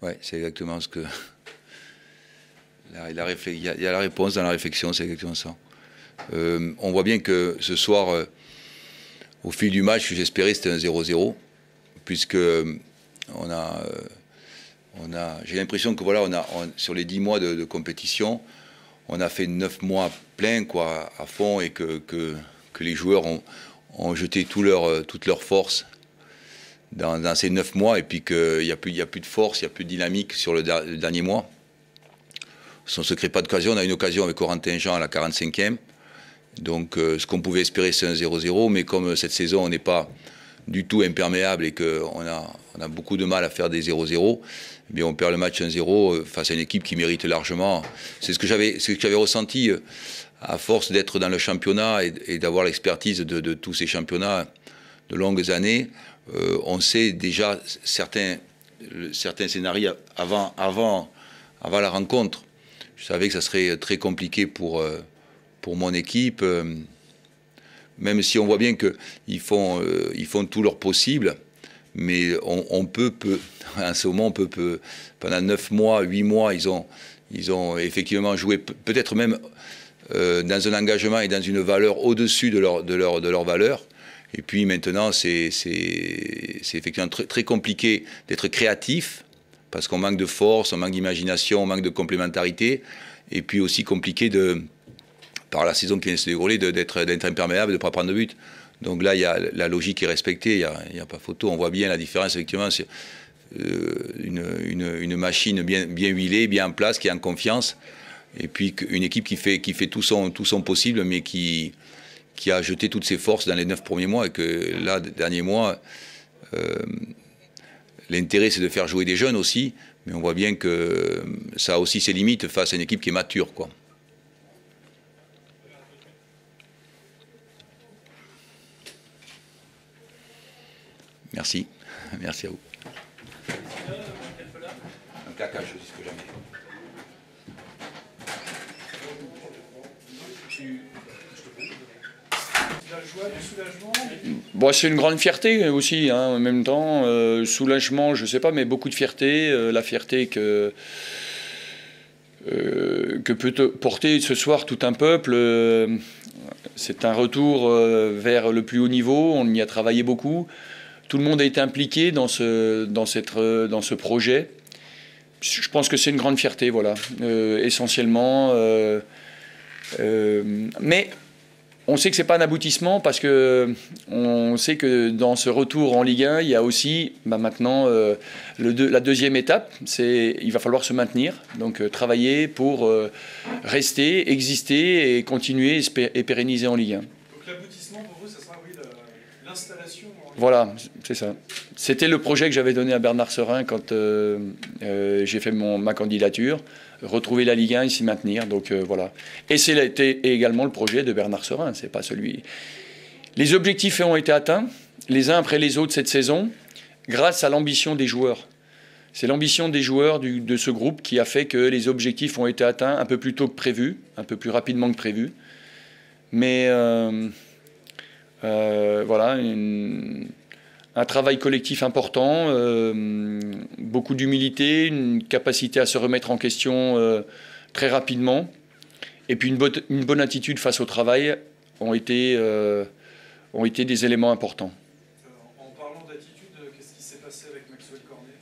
Ouais, c'est exactement ce que... Il y a la réponse dans la réflexion, c'est exactement ça. On voit bien que ce soir, au fil du match, j'espérais c'était un 0-0, puisque j'ai l'impression que voilà, sur les 10 mois de compétition, on a fait 9 mois pleins, quoi, à fond, et que les joueurs ont jeté toute leur force dans ces 9 mois, et puis qu'il n'y a plus de force, il n'y a plus de dynamique sur le dernier mois. On ne se crée pas d'occasion. On a une occasion avec Corentin Jean à la 45e. Donc ce qu'on pouvait espérer, c'est un 0-0. Mais comme cette saison, on n'est pas du tout imperméable et qu'on a beaucoup de mal à faire des 0-0, eh bien on perd le match 1-0 face à une équipe qui mérite largement. C'est ce que j'avais ressenti à force d'être dans le championnat et d'avoir l'expertise de tous ces championnats de longues années. On sait déjà certains scénarios avant la rencontre. Je savais que ça serait très compliqué pour mon équipe, même si on voit bien qu'ils font tout leur possible, mais on peut en ce moment, pendant 9 mois, 8 mois, ils ont effectivement joué, peut-être même dans un engagement et dans une valeur au-dessus de leur valeur. Et puis maintenant, c'est effectivement très, très compliqué d'être créatif, parce qu'on manque de force, on manque d'imagination, on manque de complémentarité, et puis aussi compliqué par la saison qui vient de se dérouler, d'être imperméable, de ne pas prendre de but. Donc là, la logique est respectée, il n'y a pas photo. On voit bien la différence, effectivement, c'est une machine bien huilée, bien en place, qui est en confiance, et puis une équipe qui fait tout son possible, mais qui a jeté toutes ses forces dans les 9 premiers mois, et que là, dernier mois... L'intérêt, c'est de faire jouer des jeunes aussi, mais on voit bien que ça a aussi ses limites face à une équipe qui est mature, quoi. Merci. Merci à vous. Un caca, je dis ce que jamais. Bon, c'est une grande fierté aussi, hein, en même temps. Soulagement, je ne sais pas, mais beaucoup de fierté. La fierté que peut porter ce soir tout un peuple. C'est un retour vers le plus haut niveau. On y a travaillé beaucoup. Tout le monde a été impliqué dans ce projet. Je pense que c'est une grande fierté, voilà, essentiellement. Mais on sait que ce n'est pas un aboutissement, parce qu'on sait que dans ce retour en Ligue 1, il y a aussi maintenant la deuxième étape, il va falloir se maintenir, donc travailler pour rester, exister et continuer et pérenniser en Ligue 1. Donc l'aboutissement pour vous, ça sera l'installation en Ligue 1. Voilà, c'est ça. C'était le projet que j'avais donné à Bernard Serin quand j'ai fait ma candidature. Retrouver la Ligue 1 et s'y maintenir. Donc voilà. Et c'était également le projet de Bernard Serin. C'est pas celui. Les objectifs ont été atteints, les uns après les autres cette saison, grâce à l'ambition des joueurs. C'est l'ambition des joueurs de ce groupe qui a fait que les objectifs ont été atteints un peu plus tôt que prévu, un peu plus rapidement que prévu. Mais voilà, un travail collectif important, beaucoup d'humilité, une capacité à se remettre en question très rapidement, et puis une bonne attitude face au travail ont été des éléments importants. En parlant d'attitude, qu'est-ce qui s'est passé avec Maxwell Cornet ?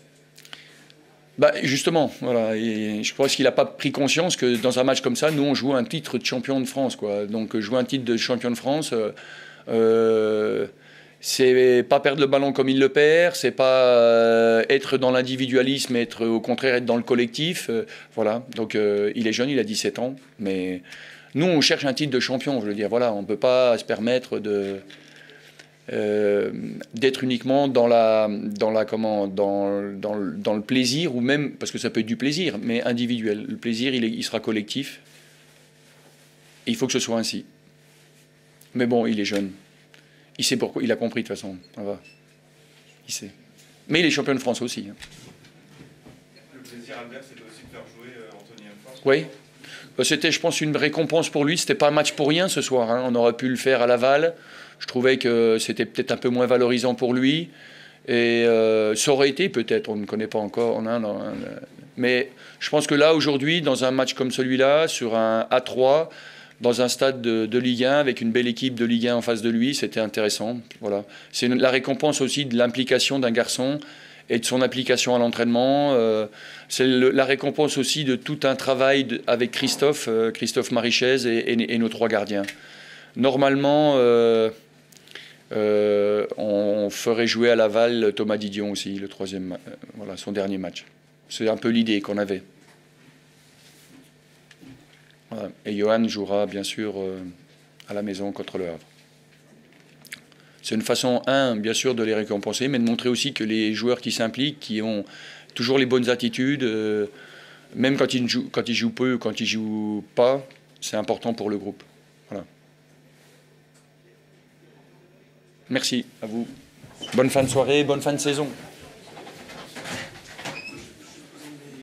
Bah, justement, voilà, et je pense qu'il n'a pas pris conscience que dans un match comme ça, nous on joue un titre de champion de France, quoi. Donc jouer un titre de champion de France... c'est pas perdre le ballon comme il le perd, c'est pas être dans l'individualisme, au contraire être dans le collectif. Voilà, donc il est jeune, il a 17 ans, mais nous on cherche un titre de champion, je veux dire, voilà, on ne peut pas se permettre d'être uniquement dans le plaisir, ou même, parce que ça peut être du plaisir, mais individuel. Le plaisir, il sera collectif, et il faut que ce soit ainsi. Mais bon, il est jeune. Il sait pourquoi, il a compris de toute façon. Ça va. Il sait. Mais il est champion de France aussi. Le plaisir, Albert, c'était aussi de faire jouer Anthony Elfort. Oui. C'était, je pense, une récompense pour lui. C'était pas un match pour rien ce soir, hein. On aurait pu le faire à Laval. Je trouvais que c'était peut-être un peu moins valorisant pour lui. Et ça aurait été peut-être, on ne connaît pas encore. Mais je pense que là, aujourd'hui, dans un match comme celui-là, sur un A3, dans un stade de Ligue 1, avec une belle équipe de Ligue 1 en face de lui, c'était intéressant. Voilà. C'est la récompense aussi de l'implication d'un garçon et de son application à l'entraînement. C'est la récompense aussi de tout un travail avec Christophe Marichès et nos 3 gardiens. Normalement, on ferait jouer à Laval Thomas Didion aussi, le 3e, voilà, son dernier match. C'est un peu l'idée qu'on avait. Voilà. Et Johan jouera bien sûr à la maison contre le Havre. C'est une façon, bien sûr, de les récompenser, mais de montrer aussi que les joueurs qui s'impliquent, qui ont toujours les bonnes attitudes, même quand ils jouent peu, quand ils jouent pas, c'est important pour le groupe. Voilà. Merci à vous. Bonne fin de soirée, bonne fin de saison.